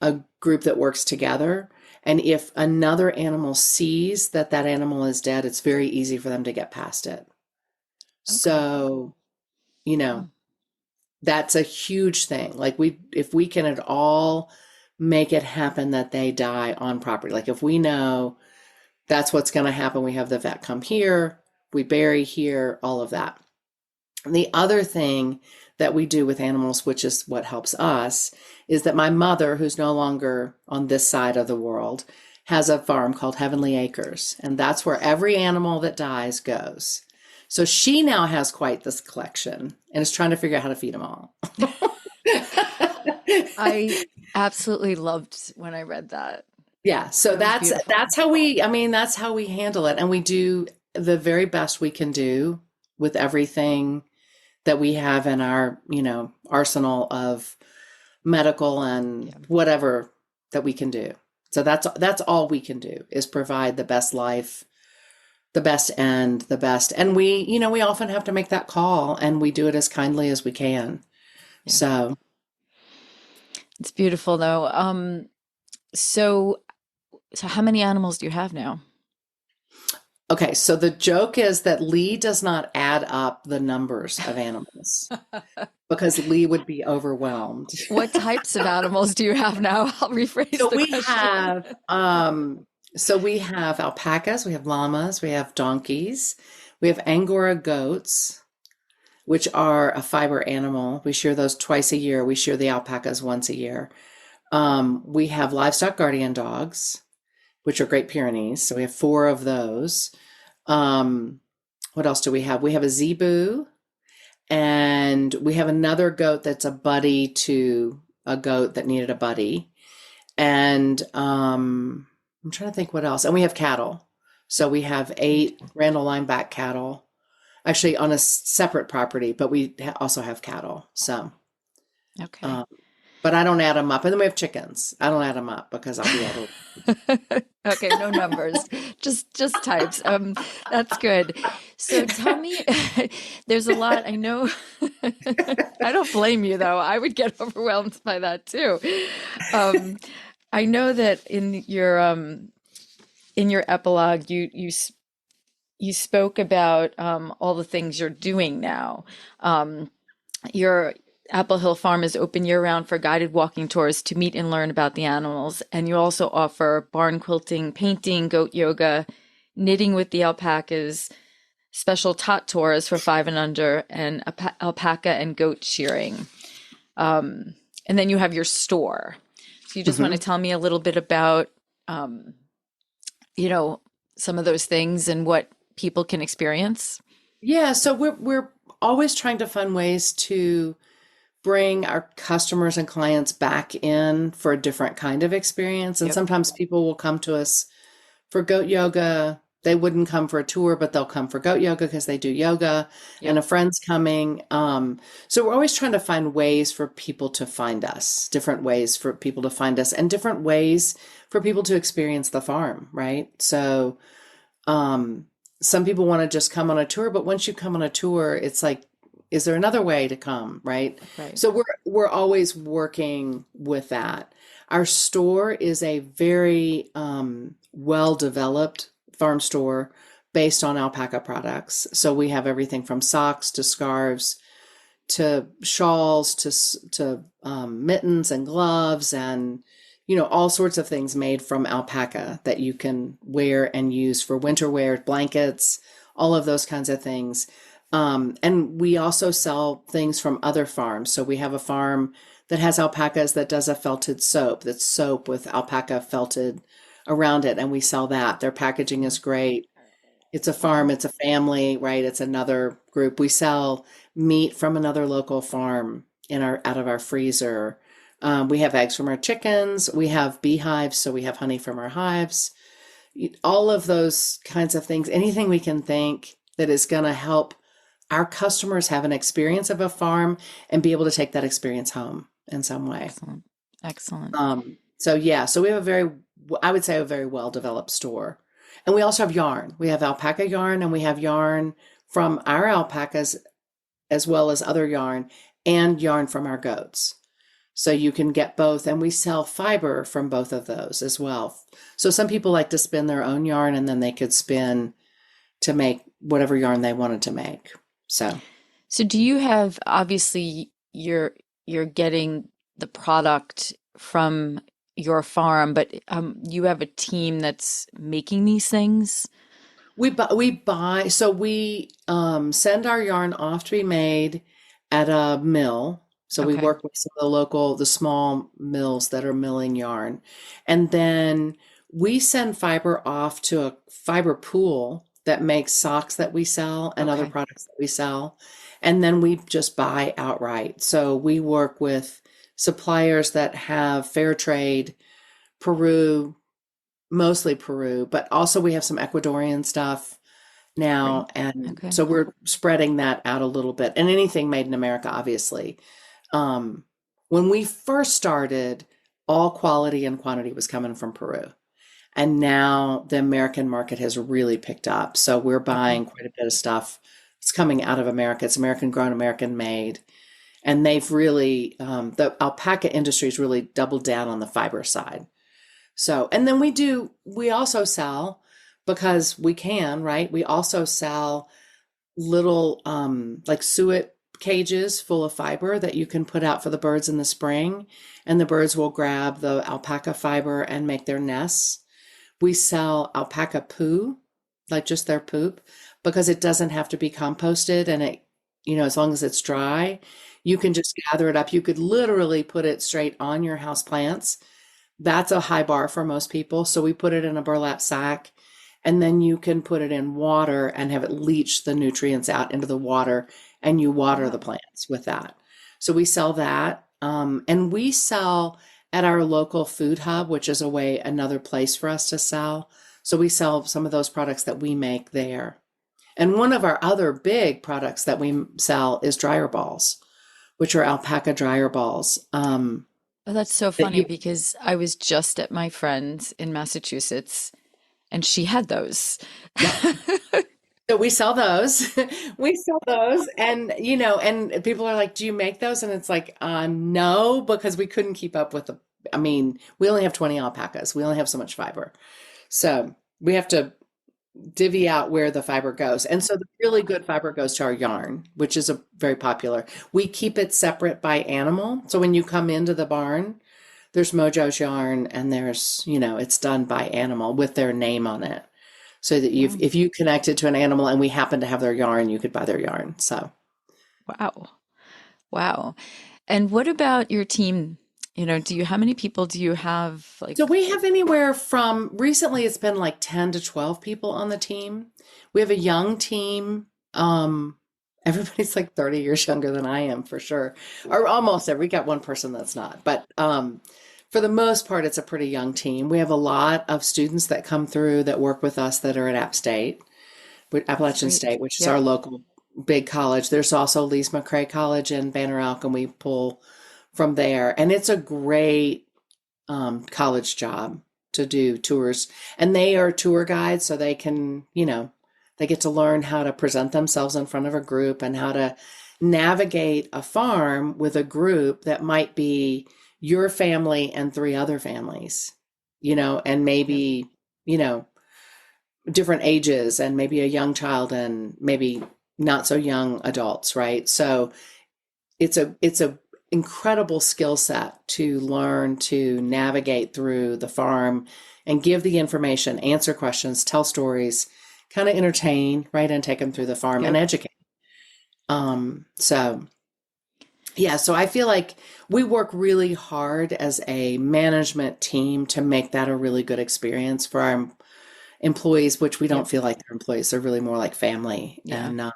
a group that works together. And if another animal sees that animal is dead, it's very easy for them to get past it. Okay. So, you know, Wow. that's a huge thing. Like if we can at all make it happen that they die on property, like if we know that's what's going to happen, we have the vet come here, we bury here, all of that. And the other thing that we do with animals, which is what helps us, is that my mother, who's no longer on this side of the world, has a farm called Heavenly Acres, and that's where every animal that dies goes. So she now has quite this collection and is trying to figure out how to feed them all. I absolutely loved when I read that. Yeah, so That was that's beautiful. how we, I mean, that's how we handle it. And we do the very best we can do with everything that we have in our, arsenal of medical and Yeah. whatever that we can do. So that's all we can do is provide the best life, the best end, the best. And we often have to make that call and we do it as kindly as we can. Yeah. So, It's beautiful though. So so how many animals do you have now? okay, so the joke is that Lee does not add up the numbers of animals because Lee would be overwhelmed. What types of animals do you have now? I'll rephrase So the we question. have we have alpacas, we have llamas, we have donkeys, we have Angora goats, which are a fiber animal. We shear those twice a year. We shear the alpacas once a year. We have livestock guardian dogs, which are Great Pyrenees. So we have four of those. Um, what else do we have? We have a zebu, and we have another goat that's a buddy to a goat that needed a buddy. And I'm trying to think what else. And we have cattle. So we have 8 Randall lineback cattle, actually on a separate property, but we also have cattle. So, Okay. um, but I don't add them up. And then we have chickens. I don't add them up because I'll be over. Okay, no numbers, just types. That's good. So tell me, there's a lot. I know. I don't blame you though. I would get overwhelmed by that too. Um, I know that in your epilogue, you spoke about all the things you're doing now. Your Apple Hill Farm is open year-round for guided walking tours to meet and learn about the animals. And you also offer barn quilting, painting, goat yoga, knitting with the alpacas, special tot tours for 5 and under, and alpaca and goat shearing. And then you have your store. So you just want to Mhm. tell me a little bit about, um, you know, some of those things and what people can experience? Yeah, so we're always trying to find ways to bring our customers and clients back in for a different kind of experience. And Yep. sometimes people will come to us for goat yoga. They wouldn't come for a tour, but they'll come for goat yoga because they do yoga and Yep. a friend's coming. So we're always trying to find ways for people to find us, different ways for people to find us, and different ways for people to experience the farm, right? So um, some people want to just come on a tour, but once you come on a tour, it's like, is there another way to come, right? Right. So we're always working with that. Our store is a very well developed farm store based on alpaca products. So we have everything from socks to scarves to shawls to mittens and gloves and all sorts of things made from alpaca that you can wear and use for winter wear, blankets, all of those kinds of things. And we also sell things from other farms. So we have a farm that has alpacas that does a felted soap, that's soap with alpaca felted around it, and we sell that. Their packaging is great. It's a farm, it's a family, right? It's another group. We sell meat from another local farm in our out of our freezer. We have eggs from our chickens. We have beehives, so we have honey from our hives. All of those kinds of things, anything we can think that is going to help our customers have an experience of a farm and be able to take that experience home in some way. Excellent. Excellent. So yeah, so we have I would say a very well developed store. And we also have yarn. We have alpaca yarn and we have yarn from our alpacas as well as other yarn and yarn from our goats. So you can get both. And we sell fiber from both of those as well. So some people like to spin their own yarn and then they could spin to make whatever yarn they wanted to make. So So do you have, obviously you're getting the product from your farm, but you have a team that's making these things? so we send our yarn off to be made at a mill. So we Okay. work with some of the small mills that are milling yarn. And then we send fiber off to a fiber pool that makes socks that we sell and other Okay. products that we sell. And then we just buy outright. So we work with suppliers that have fair trade, Peru, mostly Peru, but also we have some Ecuadorian stuff now. Great. And Okay. so we're spreading that out a little bit. And anything made in America, obviously. Um, when we first started, all quality and quantity was coming from Peru. And now the American market has really picked up. So we're Okay. buying quite a bit of stuff. It's coming out of America. It's American grown, American made. And they've really, the alpaca industry's really doubled down on the fiber side. So, and then we also sell because we can, right? We also sell little like suet cages full of fiber that you can put out for the birds in the spring, and the birds will grab the alpaca fiber and make their nests. We sell alpaca poo, like just their poop, because it doesn't have to be composted and as long as it's dry, you can just gather it up. You could literally put it straight on your house plants. That's a high bar for most people. So we put it in a burlap sack, and then you can put it in water and have it leach the nutrients out into the water, and you water the Wow. plants with that. So we sell that. And we sell at our local food hub, which is another place for us to sell. So we sell some of those products that we make there. And one of our other big products that we sell is dryer balls, which are alpaca dryer balls. Oh, that's so That funny you because I was just at my friend's in Massachusetts and she had those. Yep. So we sell those. We sell those. And, and people are like, do you make those? And it's like, no, because we couldn't keep up with I mean, we only have 20 alpacas. We only have so much fiber. So we have to divvy out where the fiber goes. And so the really good fiber goes to our yarn, which is a very popular. We keep it separate by animal. So when you come into the barn, there's Mojo's yarn and it's done by animal with their name on it. So that Wow. if you connected to an animal and we happen to have their yarn, you could buy their yarn. So Wow. Wow. And what about your team? How many people do you have? so we have anywhere from recently it's been like 10 to 12 people on the team. We have a young team. Everybody's like 30 years younger than I am for sure. Or almost every. We got one person that's not. But for the most part, it's a pretty young team. We have a lot of students that come through that work with us that are at App State, Appalachian Great. State, which is Yep. our local big college. There's also Lise McRae College in Banner Elk, and we pull from there. And it's a great college job to do tours. And they are tour guides, so they can, they get to learn how to present themselves in front of a group and how to navigate a farm with a group that might be your family and three other families, and Yep. maybe, you know, different ages and maybe a young child and maybe not so young adults, right? So it's a incredible skill set to learn to navigate through the farm and give the information, answer questions, tell stories, kind of entertain, right, and take them through the farm and Yep. educate. So yeah, so I feel like we work really hard as a management team to make that a really good experience for our employees, which we don't Yep. feel like they're employees. They're really more like family. Yeah. And,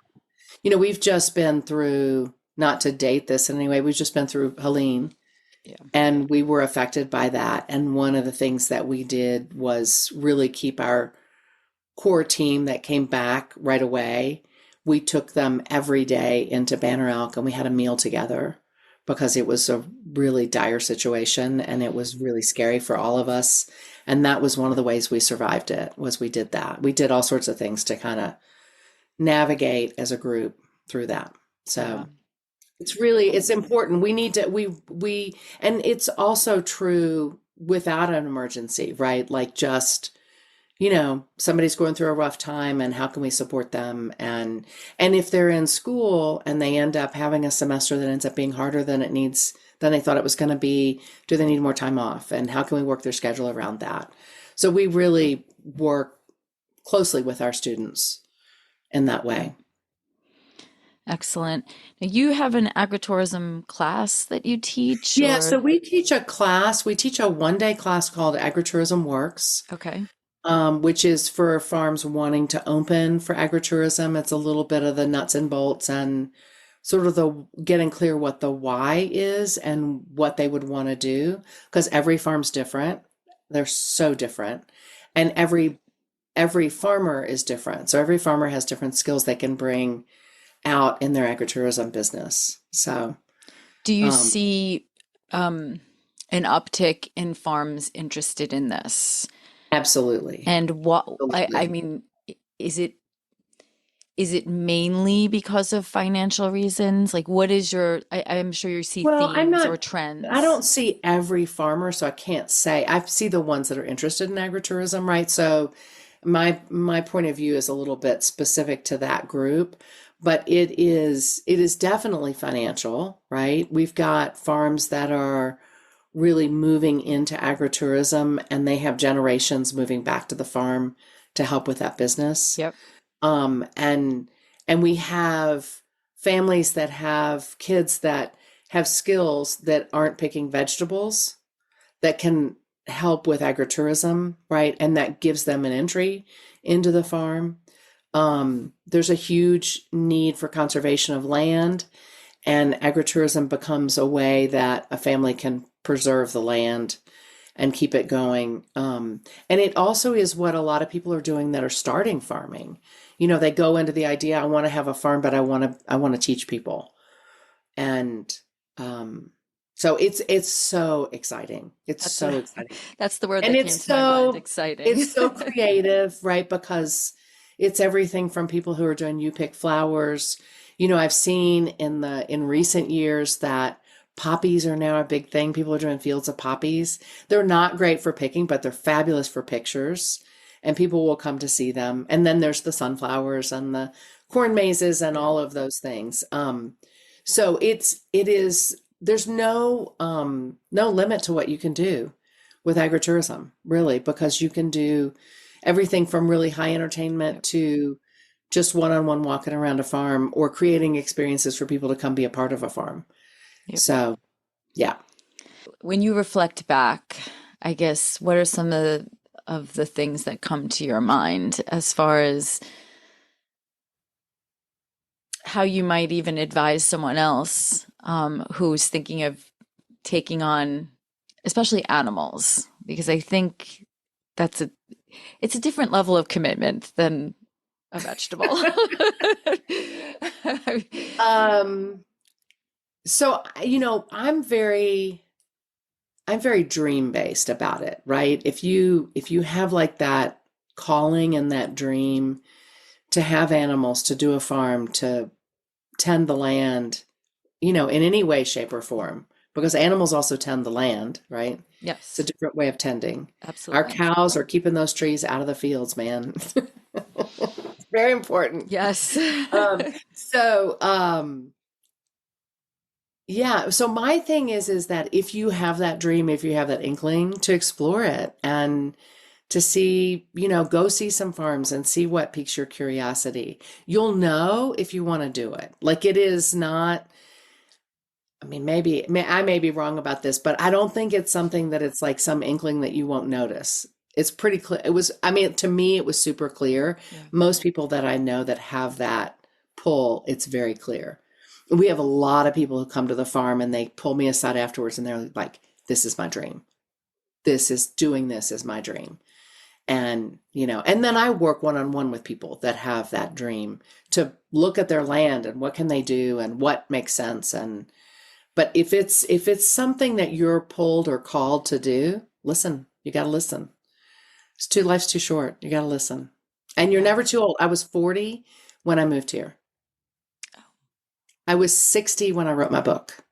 we've just been through, not to date this in any way, we've just been through Helene Yeah. and we were affected by that. And one of the things that we did was really keep our core team that came back right away. We took them every day into Banner Elk and we had a meal together because it was a really dire situation and it was really scary for all of us. And that was one of the ways we survived it was we did that. We did all sorts of things to kind of navigate as a group through that. Yeah. So it's important. We need to and it's also true without an emergency, right? Like just somebody's going through a rough time and how can we support them? And if they're in school and they end up having a semester that ends up being harder than they thought it was going to be, do they need more time off? And how can we work their schedule around that? So we really work closely with our students in that way. Excellent. Now, you have an agritourism class that you teach, Yeah, so or we teach a 1-day class called Agritourism Works, okay. which is for farms wanting to open for agritourism. It's a little bit of the nuts and bolts and sort of the getting clear what the why is and what they would want to do, because every farm's different. They're so different. And every farmer is different. So every farmer has different skills they can bring out in their agritourism business. So, Do you um, see an uptick in farms interested in this? absolutely. And what I Absolutely. mean, is it is it mainly because of financial reasons? Like, what is I'm sure you see Well, themes or I trends. don't see every farmer, so I can't say. I see the ones that are interested in agritourism, right? So my point of view is a little bit specific to that group, but it is definitely financial, right? We've got farms that are really moving into agritourism and they have generations moving back to the farm to help with that business. Yep. Um, and and we have families that have kids that have skills that aren't picking vegetables that can help with agritourism, right? And that gives them an entry into the farm. There's a huge need for conservation of land, and agritourism becomes a way that a family can preserve the land and keep it going. And it also is what a lot of people are doing that are starting farming. They go into the idea, I want to have a farm, but I want to teach people. And so it's so exciting. It's That's so a exciting. that's the word And that came to my mind. Exciting. it's so creative, right? Because it's everything from people who are doing you pick flowers. I've seen in recent years that poppies are now a big thing. People are doing fields of poppies. They're not great for picking, but they're fabulous for pictures, and people will come to see them. And then there's the sunflowers and the corn mazes and Yeah. all of those things. So it is there's no limit to what you can do with agritourism, really, because you can do everything from really high entertainment Yep. to just one-on-one walking around a farm or creating experiences for people to come be a part of a farm. Yep. So, yeah. When you reflect back, I guess, what are some of the things that come to your mind as far as how you might even advise someone else who's thinking of taking on, especially animals, because I think that's it's a different level of commitment than a vegetable. Um, so, I'm very dream based about it, right? If you have like that calling and that dream to have animals, to do a farm, to tend the land, in any way, shape, or form, because animals also tend the land, right? It's a Yes, different way of tending. Our absolutely. cows are keeping those trees out of the fields, man. It's very important. Yes. Um, so, yeah, so my thing is that if you have that dream, if you have that inkling to explore it and to see, go see some farms and see what piques your curiosity. You'll know if you want to do it. Like it is not, I mean, I may be wrong about this, but I don't think it's something that it's like some inkling that you won't notice. It's pretty clear. I mean, to me, it was super clear. Yeah. Most people that I know that have that pull, it's very clear. We have a lot of people who come to the farm and they pull me aside afterwards and they're like, this is my dream. Doing this is my dream. And then I work one on one with people that have that dream to look at their land and what can they do and what makes sense. But if it's something that you're pulled or called to do, listen. You got to listen. Life's too short. You got to listen. And you're Yeah. never too old. I was 40 when I moved here. I was 60 when I wrote my book.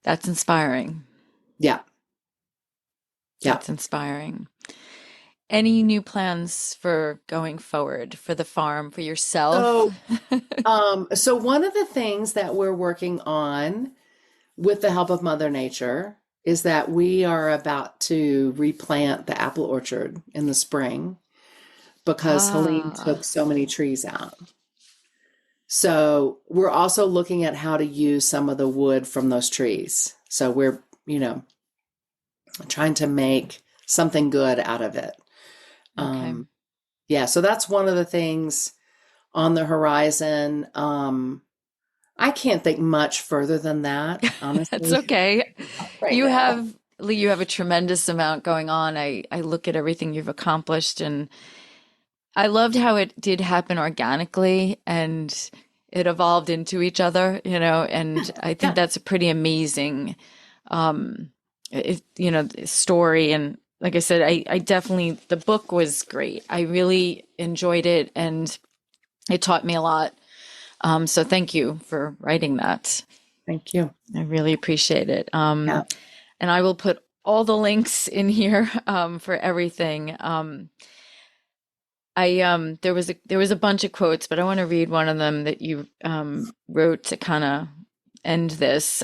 That's inspiring. Yeah. Yeah. That's inspiring. Any new plans for going forward for the farm, for yourself? So, so one of the things that we're working on with the help of Mother Nature is that we are about to replant the apple orchard in the spring because Helene took Ah, so many trees out. So we're also looking at how to use some of the wood from those trees. So we're, trying to make something good out of it. okay. Yeah, so that's one of the things on the horizon. I can't think much further than that, That's honestly, okay. right You now. have Lee, you have a tremendous amount going on. I look at everything you've accomplished, and I loved how it did happen organically and it evolved into each other, and I think Yeah. that's a pretty amazing um story. And like I said, I definitely, the book was great. I really enjoyed it and it taught me a lot. So thank you for writing that. Thank you. I really appreciate it. Yeah. And I will put all the links in here for everything. There was a bunch of quotes, but I want to read one of them that you wrote to kind of end this.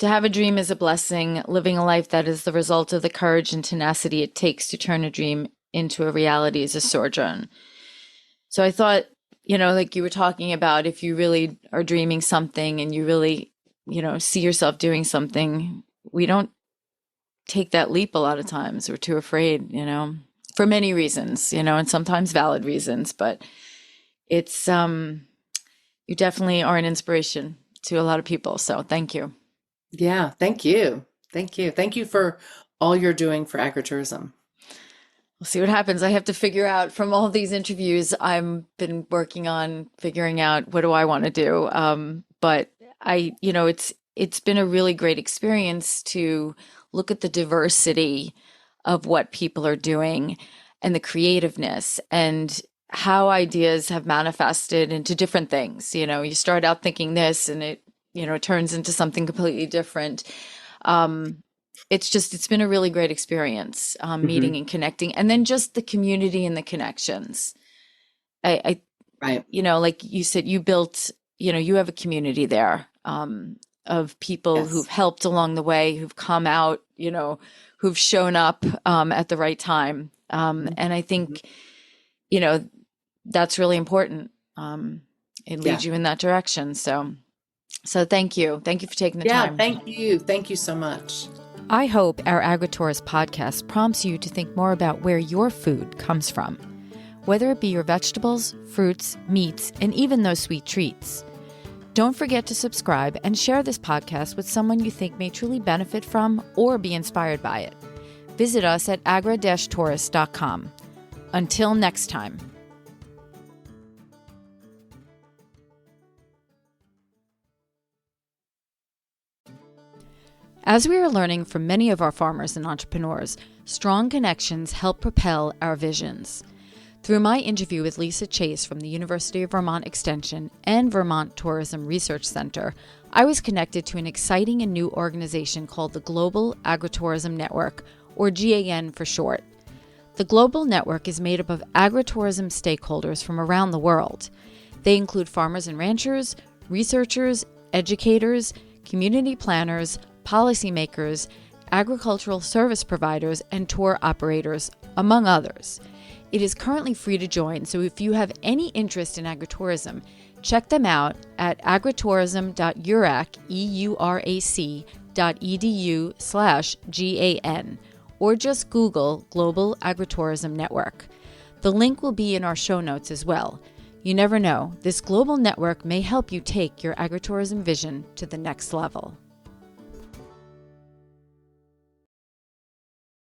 To have a dream is a blessing. Living a life that is the result of the courage and tenacity it takes to turn a dream into a reality is a sojourn. So I thought, like you were talking about, if you really are dreaming something and you really, see yourself doing something, we don't take that leap a lot of times. We're too afraid, for many reasons, and sometimes valid reasons, but it's, you definitely are an inspiration to a lot of people. So thank you. Yeah. Thank you. Thank you. Thank you for all you're doing for agritourism. We'll see what happens. I have to figure out from all these interviews, I've been working on figuring out what do I want to do. But it's been a really great experience to look at the diversity of what people are doing and the creativeness and how ideas have manifested into different things. You start out thinking this and it turns into something completely different. Um, it's been a really great experience, meeting Hmm. and connecting, and then just the community and the connections. I Right. like you said, you built, you have a community there, of people who've Yes. helped along the way, who've come out, who've shown up, at the right time. And I Hmm. think, you know, that's really important. It Yeah. leads you in that direction. So thank you. Thank you for taking the Yeah. time. Thank you. Thank you so much. I hope our AgriTourist podcast prompts you to think more about where your food comes from, whether it be your vegetables, fruits, meats, and even those sweet treats. Don't forget to subscribe and share this podcast with someone you think may truly benefit from or be inspired by it. Visit us at agra-tourist.com. Until next time. As we are learning from many of our farmers and entrepreneurs, strong connections help propel our visions. Through my interview with Lisa Chase from the University of Vermont Extension and Vermont Tourism Research Center, I was connected to an exciting and new organization called the Global Agritourism Network, or GAN for short. The Global Network is made up of agritourism stakeholders from around the world. They include farmers and ranchers, researchers, educators, community planners, policymakers, agricultural service providers, and tour operators, among others. It is currently free to join, so if you have any interest in agritourism, check them out at agritourism.eurac.edu/GAN, or just Google Global Agritourism Network. The link will be in our show notes as well. You never know, this global network may help you take your agritourism vision to the next level.